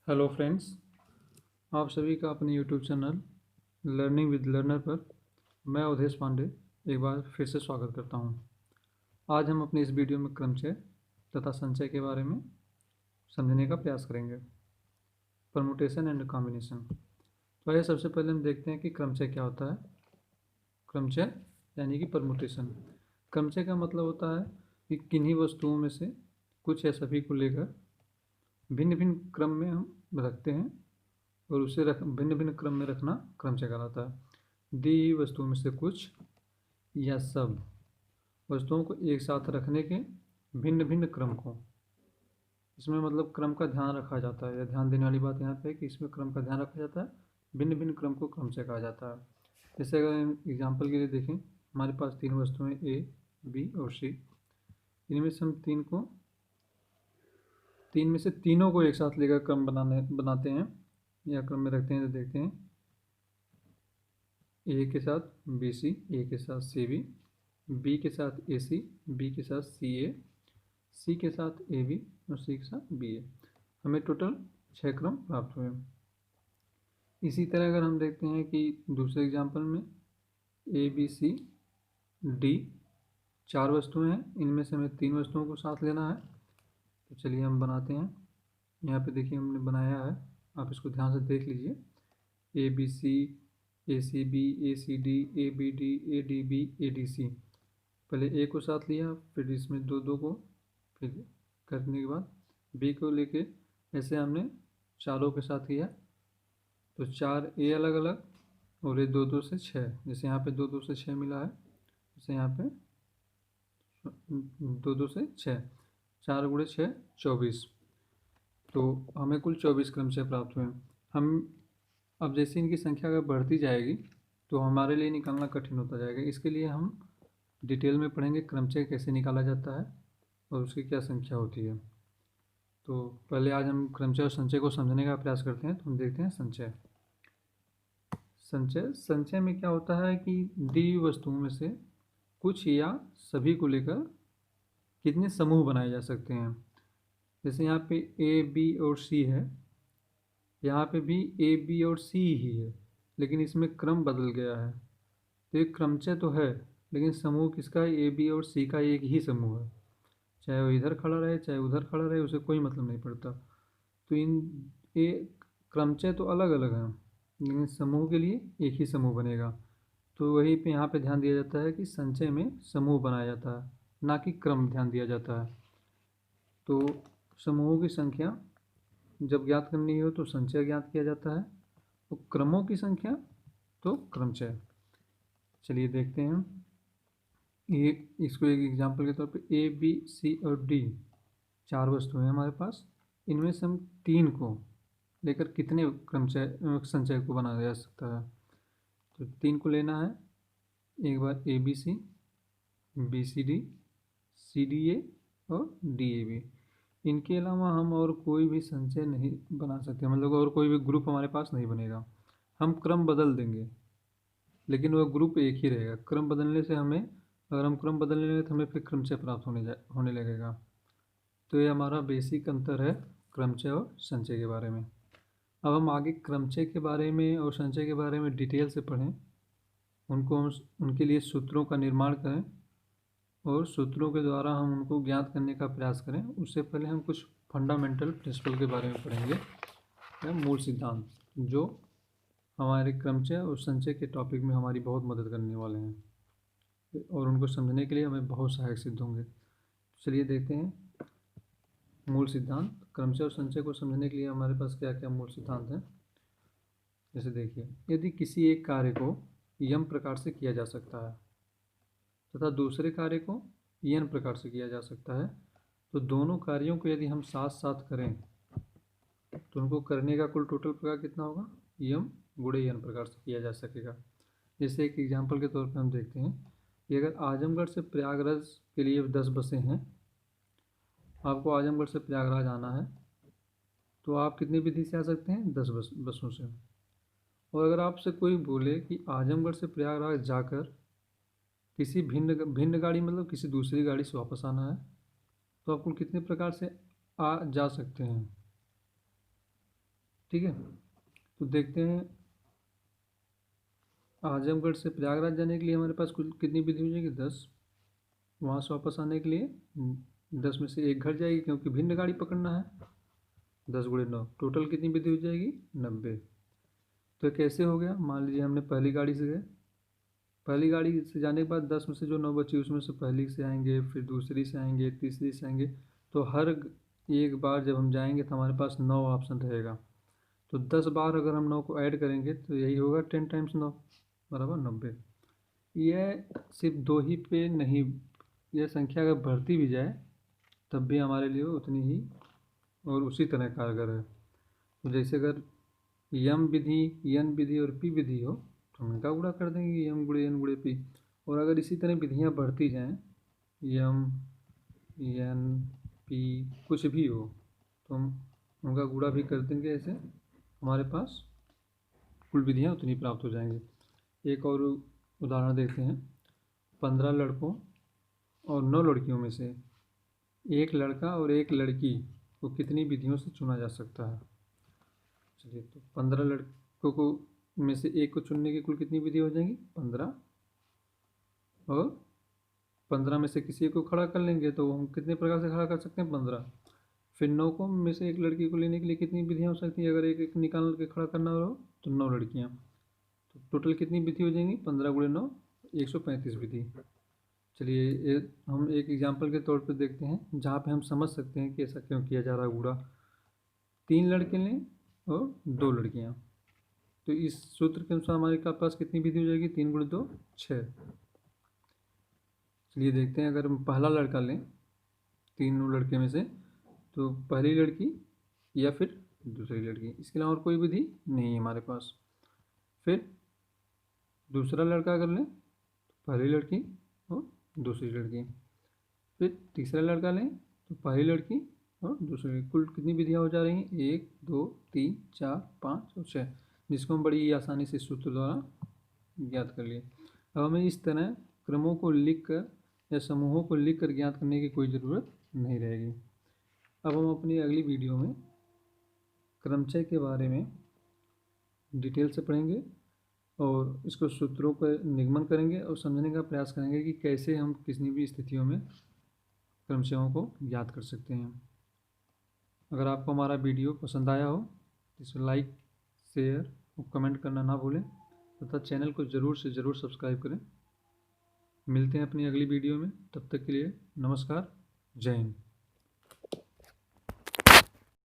Hello friends, आप सभी का अपने YouTube channel learning with learner पर मैं अवधेश पांडे एक बार फिर से स्वागत करता हूं। आज हम अपनी इस वीडियो में क्रमचय तथा संचय के बारे में समझने का प्रयास करेंगे। Permutation and combination. तो आइए सबसे पहले हम देखते हैं कि क्रमचय क्या होता है। क्रमचय यानी कि परमुटेशन। क्रमचय का मतलब होता है कि किन्हीं वस्तुओं में से कुछ या सभी को लेकर भिन्न भिन्न क्रम में हम रखते हैं और उसे भिन्न भिन्न क्रम में रखना क्रमचय कहलाता है। दी हुई वस्तुओं में से कुछ या सब वस्तुओं को एक साथ रखने के भिन्न भिन्न क्रम को, इसमें मतलब क्रम का ध्यान रखा जाता है। या ध्यान देने वाली बात यहाँ पे है कि इसमें क्रम का ध्यान रखा जाता है। भिन्न भिन्न क्रम को क्रमचय कहा जाता है। जैसे अगर एग्जाम्पल के लिए देखें, हमारे पास तीन वस्तुएं ए, बी और सी। इनमें से हम तीन में से तीनों को एक साथ लेकर क्रम बनाते हैं या क्रम में रखते हैं। तो देखते हैं, ए के साथ बी सी, ए के साथ सी बी के साथ ए सी, बी के साथ सी ए, सी के साथ ए बी और सी के साथ बी ए। हमें टोटल 6 क्रम प्राप्त हुए। इसी तरह अगर हम देखते हैं कि दूसरे एग्जाम्पल में ए बी सी डी 4 वस्तुएं हैं, इनमें से हमें 3 वस्तुओं को साथ लेना है। तो चलिए हम बनाते हैं। यहाँ पे देखिए हमने बनाया है, आप इसको ध्यान से देख लीजिए। A B C, A C B, A C D, A B D, A D B, A D C. पहले ए को साथ लिया, फिर इसमें दो दो को, फिर करने के बाद बी को लेके ऐसे हमने चारों के साथ किया। तो 4 ए अलग अलग और ये 2 2 से 6। जैसे यहाँ पे 2 2 से 6 मिला है, जैसे यहाँ पे 2 2 से 6, 4 गुणे 6 24। तो हमें कुल 24 क्रमचय प्राप्त हुए। हम अब जैसे इनकी संख्या अगर बढ़ती जाएगी तो हमारे लिए निकालना कठिन होता जाएगा। इसके लिए हम डिटेल में पढ़ेंगे क्रमचय कैसे निकाला जाता है और उसकी क्या संख्या होती है। तो पहले आज हम क्रमचय और संचय को समझने का प्रयास करते हैं। तो हम देखते हैं संचय। संचय में क्या होता है कि दी हुई वस्तुओं में से कुछ या सभी को लेकर कितने समूह बनाए जा सकते हैं। जैसे यहाँ पे ए बी और सी है, यहाँ पे भी ए बी और सी ही है, लेकिन इसमें क्रम बदल गया है। तो एक क्रमचय तो है, लेकिन समूह किसका है? ए बी और सी का एक ही समूह है। चाहे वो इधर खड़ा रहे चाहे उधर खड़ा रहे, उसे कोई मतलब नहीं पड़ता। तो ये क्रमचय तो अलग अलग हैं, लेकिन समूह के लिए एक ही समूह बनेगा। तो वहीं पे यहाँ पे ध्यान दिया जाता है कि संचय में समूह बनाया जाता है, ना कि क्रम ध्यान दिया जाता है। तो समूहों की संख्या जब ज्ञात करनी हो तो संचय ज्ञात किया जाता है, तो क्रमों की संख्या तो क्रमचय। चलिए देखते हैं। ये इसको एक एग्जांपल के तौर पे ए बी सी और डी 4 वस्तुएं हैं हमारे पास। इनमें से हम 3 को लेकर कितने क्रमचय संचय को बनाया जा सकता है। तो 3 को लेना है। एक बार ए बी सी डी ए और डी ए बी। इनके अलावा हम और कोई भी संचय नहीं बना सकते, मतलब और कोई भी ग्रुप हमारे पास नहीं बनेगा। हम क्रम बदल देंगे लेकिन वह ग्रुप एक ही रहेगा। क्रम बदलने से हमें, अगर हम क्रम बदलने लगे तो हमें फिर क्रमचय प्राप्त होने लगेगा। तो ये हमारा बेसिक अंतर है क्रमचय और संचय के बारे में। अब हम आगे क्रमचय के बारे में और संचय के बारे में डिटेल से पढ़ें, उनके लिए सूत्रों का निर्माण करें और सूत्रों के द्वारा हम उनको ज्ञात करने का प्रयास करें। उससे पहले हम कुछ फंडामेंटल प्रिंसिपल के बारे में पढ़ेंगे, या मूल सिद्धांत, जो हमारे क्रमचय और संचय के टॉपिक में हमारी बहुत मदद करने वाले हैं और उनको समझने के लिए हमें बहुत सहायक सिद्ध होंगे। चलिए देखते हैं मूल सिद्धांत। क्रमचय और संचय को समझने के लिए हमारे पास क्या क्या मूल सिद्धांत हैं। जैसे देखिए, यदि किसी एक कार्य को यम प्रकार से किया जा सकता है तथा दूसरे कार्य को यन प्रकार से किया जा सकता है, तो दोनों कार्यों को यदि हम साथ साथ करें तो उनको करने का कुल टोटल प्रकार कितना होगा? यम गुणे यन प्रकार से किया जा सकेगा। जैसे एक एग्जांपल के तौर पर हम देखते हैं कि अगर आजमगढ़ से प्रयागराज के लिए 10 बसें हैं, आपको आजमगढ़ से प्रयागराज आना है, तो आप कितनी विधि से आ सकते हैं? 10 बसों से। और अगर आपसे कोई बोले कि आजमगढ़ से प्रयागराज जाकर किसी भिन्न गाड़ी, मतलब किसी दूसरी गाड़ी से वापस आना है, तो आप कुल कितने प्रकार से जा सकते हैं? ठीक है। तो देखते हैं, आजमगढ़ से प्रयागराज जाने के लिए हमारे पास कुल कितनी विधि हो जाएगी? 10। वहाँ से वापस आने के लिए 10 में से एक घट जाएगी क्योंकि भिन्न गाड़ी पकड़ना है। 10 × 9 टोटल कितनी विधि हो जाएगी? 90। तो कैसे हो गया? मान लीजिए हमने पहली गाड़ी से गए, पहली गाड़ी से जाने के बाद 10 में से जो 9 बची उसमें से पहली से आएंगे, फिर दूसरी से आएंगे, तीसरी से आएंगे। तो हर एक बार जब हम जाएंगे तो हमारे पास 9 ऑप्शन रहेगा। तो 10 बार अगर हम 9 को ऐड करेंगे तो यही होगा 10 × 9 बराबर 90। यह सिर्फ 2 ही पे नहीं, यह संख्या अगर बढ़ती भी जाए तब भी हमारे लिए उतनी ही और उसी तरह कारगर है। तो जैसे अगर यम विधि, यन विधि और पी विधि हो तो हम इनका गुणा कर देंगे, यम गुणे एन गुणे पी। और अगर इसी तरह विधियाँ बढ़ती जाएं, यम एन पी कुछ भी हो, तो हम उनका गुणा भी कर देंगे। ऐसे हमारे पास कुल विधियाँ उतनी प्राप्त हो जाएंगी। एक और उदाहरण देखते हैं। 15 लड़कों और 9 लड़कियों में से एक लड़का और एक लड़की को कितनी विधियों से चुना जा सकता है? चलिए, तो 15 लड़कों को में से एक को चुनने की कुल कितनी विधि हो जाएंगी? 15। और 15 में से किसी एक को खड़ा कर लेंगे तो हम कितने प्रकार से खड़ा कर सकते हैं? 15। फिर 9 को में से एक लड़की को लेने के लिए कितनी विधियाँ हो सकती हैं? अगर एक एक निकाल के खड़ा करना हो तो 9 लड़कियाँ। तो टोटल कितनी विधि हो जाएंगी? 15 × 9 135 विधि। चलिए हम एक एग्जाम्पल के तौर पर देखते हैं जहाँ पे हम समझ सकते हैं कि ऐसा क्यों किया जा रहा है गुणा। 3 लड़के लें और 2 लड़कियाँ, तो इस सूत्र के अनुसार हमारे पास कितनी विधि हो जाएगी? 3 × 2 6। चलिए देखते हैं, अगर हम पहला लड़का लें 3 लड़के में से, तो पहली लड़की या फिर दूसरी लड़की, इसके अलावा और कोई विधि नहीं है हमारे पास। फिर दूसरा लड़का अगर लें तो पहली लड़की और दूसरी लड़की। फिर तीसरा लड़का लें तो पहली लड़की और दूसरी। कुल कितनी विधियाँ हो जा रही हैं? 1 2 3 4 5 और 6, जिसको हम बड़ी आसानी से सूत्र द्वारा ज्ञात कर लिए। अब हमें इस तरह क्रमों को लिख कर या समूहों को लिख कर ज्ञात करने की कोई ज़रूरत नहीं रहेगी। अब हम अपनी अगली वीडियो में क्रमचय के बारे में डिटेल से पढ़ेंगे और इसको सूत्रों पर निगमन करेंगे और समझने का प्रयास करेंगे कि कैसे हम किसी भी स्थितियों में क्रमचयों को ज्ञात कर सकते हैं। अगर आपको हमारा वीडियो पसंद आया हो तो इसे लाइक, शेयर और कमेंट करना ना भूलें तथा चैनल को ज़रूर से ज़रूर सब्सक्राइब करें। मिलते हैं अपनी अगली वीडियो में, तब तक के लिए नमस्कार, जय हिंद।